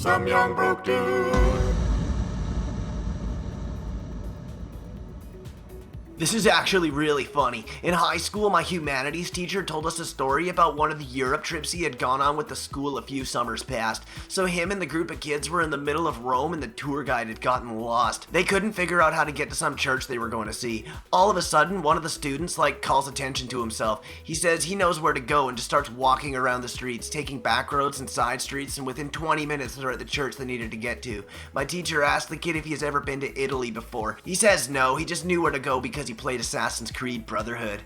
some young broke dude. This is actually really funny. In high school, my humanities teacher told us a story about one of the Europe trips he had gone on with the school a few summers past. So him and the group of kids were in the middle of Rome and the tour guide had gotten lost. They couldn't figure out how to get to some church they were going to see. All of a sudden, one of the students calls attention to himself. He says he knows where to go and just starts walking around the streets, taking back roads and side streets, and within 20 minutes they're at the church they needed to get to. My teacher asked the kid if he has ever been to Italy before. He says no, he just knew where to go because he played Assassin's Creed Brotherhood.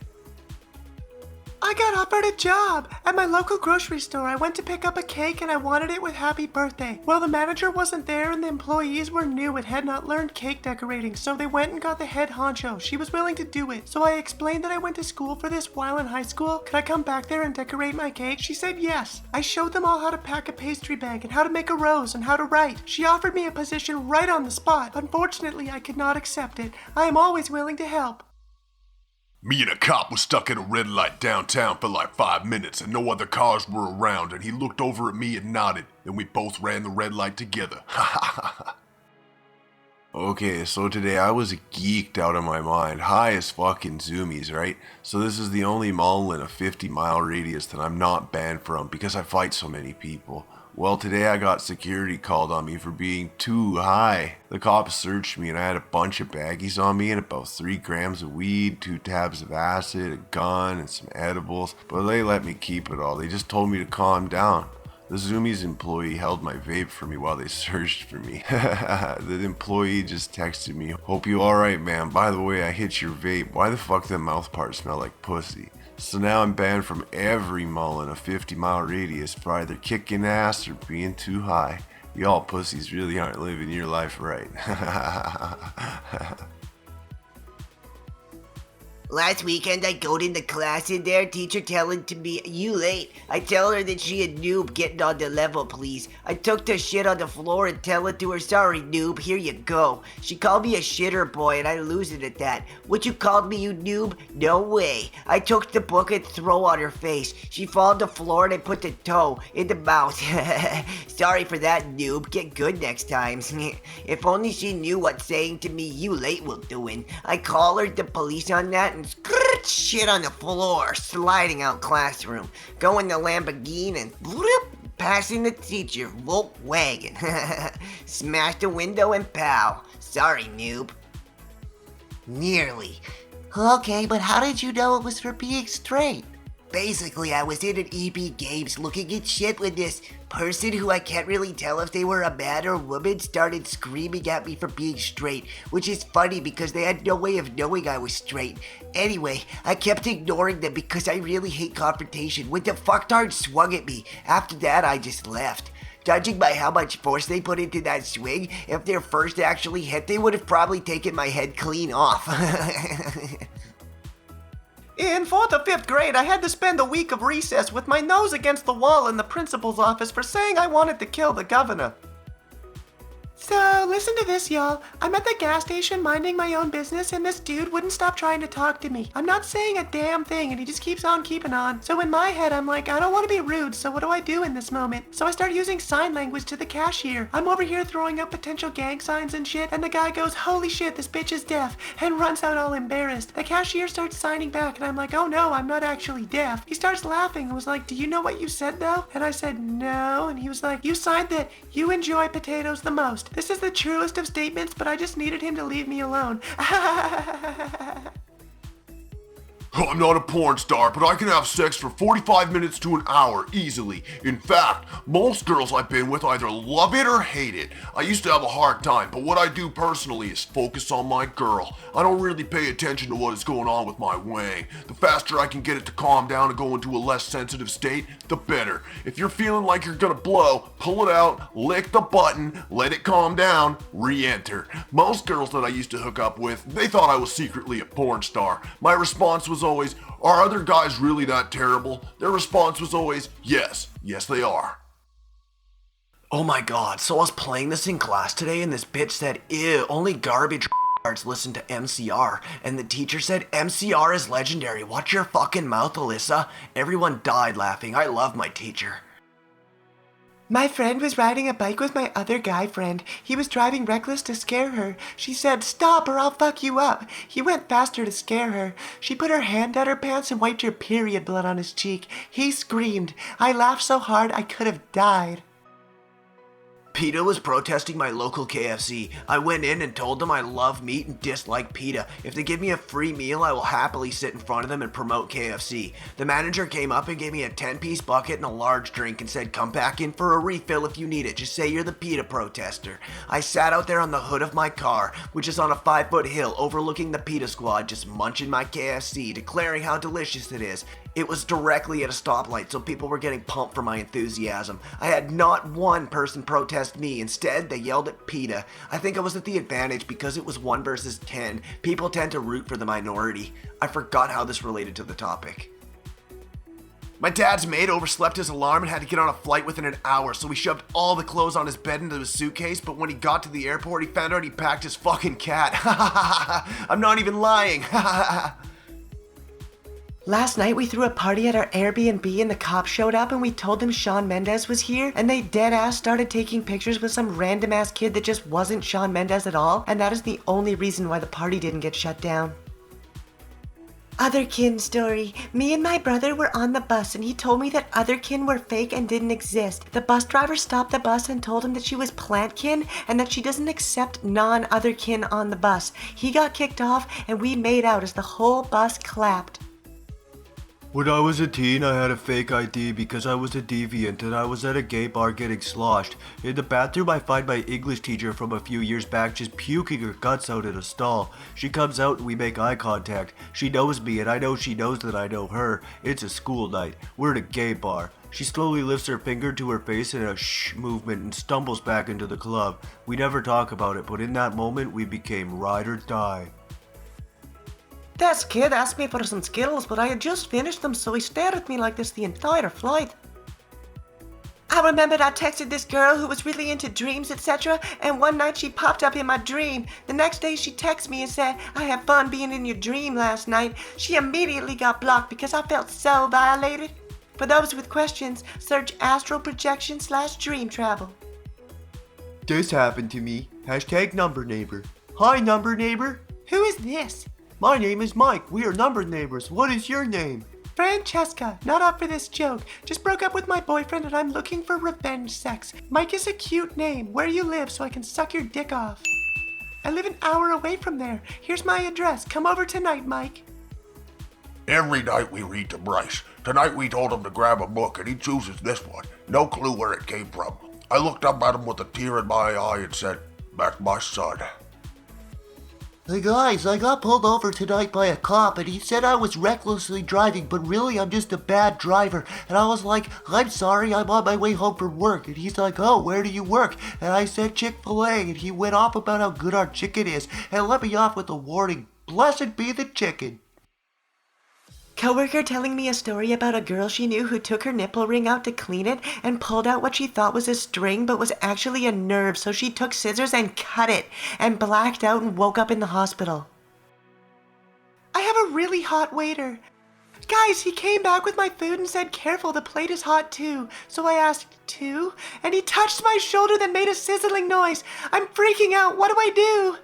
I got offered a job at my local grocery store. I went to pick up a cake and I wanted it with happy birthday. Well, the manager wasn't there and the employees were new and had not learned cake decorating, so they went and got the head honcho. She was willing to do it. So I explained that I went to school for this while in high school. Could I come back there and decorate my cake? She said yes. I showed them all how to pack a pastry bag and how to make a rose and how to write. She offered me a position right on the spot. Unfortunately, I could not accept it. I am always willing to help. Me and a cop was stuck at a red light downtown for like 5 minutes and no other cars were around, and he looked over at me and nodded, and we both ran the red light together. Okay, so today I was geeked out of my mind, high as fucking zoomies, right? So this is the only mall in a 50-mile radius that I'm not banned from because I fight so many people. Well, today I got security called on me for being too high. The cops searched me and I had a bunch of baggies on me and about 3 grams of weed, 2 tabs of acid, a gun, and some edibles. But they let me keep it all. They just told me to calm down. The Zoomies employee held my vape for me while they searched for me. The employee just texted me, "Hope you alright, man. By the way, I hit your vape. Why the fuck that mouth part smell like pussy?" So now I'm banned from every mall in a 50-mile radius for either kicking ass or being too high. Y'all pussies really aren't living your life right. Last weekend I go into class in there, teacher telling to me, "You late." I tell her that she a noob, getting on the level please. I took the shit on the floor and tell it to her, "Sorry noob, here you go." She called me a shitter boy and I lose it at that. "What you called me, you noob?" "No way." I took the book and throw on her face. She fall on the floor and I put the toe in the mouth. "Sorry for that noob, get good next time." If only she knew what saying to me, "You late" will doing. I collared the police on that and shit on the floor, sliding out classroom, going to Lamborghini and bloop, passing the teacher, Volkswagen. Smashed the window and POW. Sorry, noob. Nearly. Okay, but how did you know it was for being straight? Basically, I was in an EB Games looking at shit when this person who I can't really tell if they were a man or woman started screaming at me for being straight, which is funny because they had no way of knowing I was straight. Anyway, I kept ignoring them because I really hate confrontation. When the fucktard swung at me, after that I just left. Judging by how much force they put into that swing, if their first actually hit, they would have probably taken my head clean off. In 4th or 5th grade, I had to spend a week of recess with my nose against the wall in the principal's office for saying I wanted to kill the governor. So, listen to this, y'all. I'm at the gas station minding my own business and this dude wouldn't stop trying to talk to me. I'm not saying a damn thing and he just keeps on keeping on. So in my head, I'm like, I don't want to be rude, so what do I do in this moment? So I start using sign language to the cashier. I'm over here throwing up potential gang signs and shit, and the guy goes, "Holy shit, this bitch is deaf," and runs out all embarrassed. The cashier starts signing back and I'm like, "Oh no, I'm not actually deaf." He starts laughing and was like, "Do you know what you said though?" And I said, "No," and he was like, "You signed that you enjoy potatoes the most. This is the truest of statements, but I just needed him to leave me alone." I'm not a porn star, but I can have sex for 45 minutes to an hour easily. In fact, most girls I've been with either love it or hate it. I used to have a hard time, but what I do personally is focus on my girl. I don't really pay attention to what is going on with my wang. The faster I can get it to calm down and go into a less sensitive state, the better. If you're feeling like you're gonna blow, pull it out, lick the button, let it calm down, re-enter. Most girls that I used to hook up with, they thought I was secretly a porn star. My response was always, "Are other guys really that terrible?" Their response was always, yes they are. Oh my god, so I was playing this in class today and this bitch said, "Ew, only garbage listen to MCR," and the teacher said, "MCR is legendary, watch your fucking mouth, Alyssa." Everyone died laughing. I love my teacher. My friend was riding a bike with my other guy friend. He was driving reckless to scare her. She said, "Stop or I'll fuck you up." He went faster to scare her. She put her hand down her pants and wiped her period blood on his cheek. He screamed. I laughed so hard I could have died. PETA was protesting my local KFC. I went in and told them I love meat and dislike PETA. If they give me a free meal, I will happily sit in front of them and promote KFC. The manager came up and gave me a 10-piece bucket and a large drink and said, "Come back in for a refill if you need it. Just say you're the PETA protester." I sat out there on the hood of my car, which is on a 5-foot hill overlooking the PETA squad, just munching my KFC, declaring how delicious it is. It was directly at a stoplight, so people were getting pumped for my enthusiasm. I had not one person protest me. Instead, they yelled at PETA. I think I was at the advantage because it was 1 versus 10. People tend to root for the minority. I forgot how this related to the topic. My dad's maid overslept his alarm and had to get on a flight within an hour, so he shoved all the clothes on his bed into his suitcase, but when he got to the airport, he found out he packed his fucking cat. I'm not even lying. Last night we threw a party at our Airbnb and the cops showed up and we told them Shawn Mendes was here and they dead ass started taking pictures with some random ass kid that just wasn't Shawn Mendes at all, and that is the only reason why the party didn't get shut down. Otherkin story. Me and my brother were on the bus and he told me that otherkin were fake and didn't exist. The bus driver stopped the bus and told him that she was plantkin and that she doesn't accept non-otherkin on the bus. He got kicked off and we made out as the whole bus clapped. When I was a teen, I had a fake ID because I was a deviant and I was at a gay bar getting sloshed. In the bathroom, I find my English teacher from a few years back just puking her guts out in a stall. She comes out and we make eye contact. She knows me and I know she knows that I know her. It's a school night. We're at a gay bar. She slowly lifts her finger to her face in a shh movement and stumbles back into the club. We never talk about it, but in that moment, we became ride or die. This kid asked me for some Skittles, but I had just finished them, so he stared at me like this the entire flight. I remembered I texted this girl who was really into dreams, etc., and one night she popped up in my dream. The next day she texted me and said, "I had fun being in your dream last night." She immediately got blocked because I felt so violated. For those with questions, search astral projection / dream travel. This happened to me. Hashtag number neighbor. Hi, number neighbor. Who is this? My name is Mike. We are number neighbors. What is your name? Francesca, not up for this joke. Just broke up with my boyfriend and I'm looking for revenge sex. Mike is a cute name. Where you live so I can suck your dick off. I live an hour away from there. Here's my address. Come over tonight, Mike. Every night we read to Bryce. Tonight we told him to grab a book and he chooses this one. No clue where it came from. I looked up at him with a tear in my eye and said, "That's my son." Hey guys, I got pulled over tonight by a cop and he said I was recklessly driving, but really I'm just a bad driver. And I was like, "I'm sorry, I'm on my way home from work." And he's like, "Oh, where do you work?" And I said Chick-fil-A, and he went off about how good our chicken is and let me off with a warning. Blessed be the chicken. Coworker telling me a story about a girl she knew who took her nipple ring out to clean it and pulled out what she thought was a string but was actually a nerve, so she took scissors and cut it and blacked out and woke up in the hospital. I have a really hot waiter. Guys, he came back with my food and said, "Careful, the plate is hot too." So I asked, "Too?" And he touched my shoulder that made a sizzling noise. I'm freaking out. What do I do?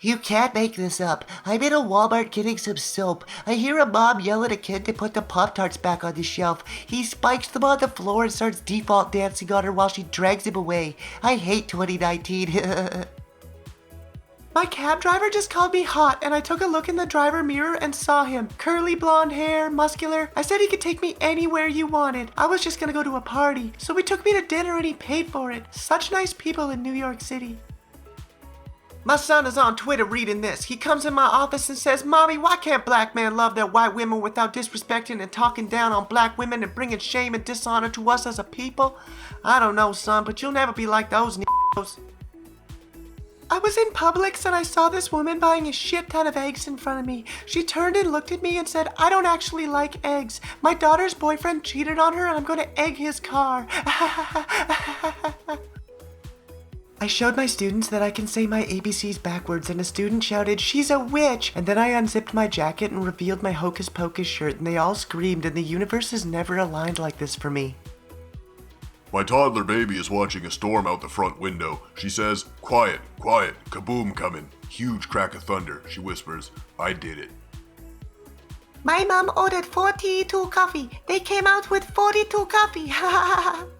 You can't make this up. I'm in a Walmart getting some soap. I hear a mom yell at a kid to put the Pop-Tarts back on the shelf. He spikes them on the floor and starts default dancing on her while she drags him away. I hate 2019. My cab driver just called me hot and I took a look in the driver mirror and saw him. Curly blonde hair, muscular. I said he could take me anywhere you wanted. I was just gonna go to a party. So he took me to dinner and he paid for it. Such nice people in New York City. My son is on Twitter reading this. He comes in my office and says, "Mommy, why can't black men love their white women without disrespecting and talking down on black women and bringing shame and dishonor to us as a people?" I don't know, son, but you'll never be like those n***os. I was in Publix and I saw this woman buying a shit ton of eggs in front of me. She turned and looked at me and said, "I don't actually like eggs. My daughter's boyfriend cheated on her and I'm going to egg his car." I showed my students that I can say my ABCs backwards and a student shouted, "She's a witch!" And then I unzipped my jacket and revealed my Hocus Pocus shirt and they all screamed, and the universe has never aligned like this for me. My toddler baby is watching a storm out the front window. She says, quiet, quiet, kaboom coming. Huge crack of thunder. She whispers, I did it. My mom ordered 42 coffee. They came out with 42 coffee. Ha ha ha.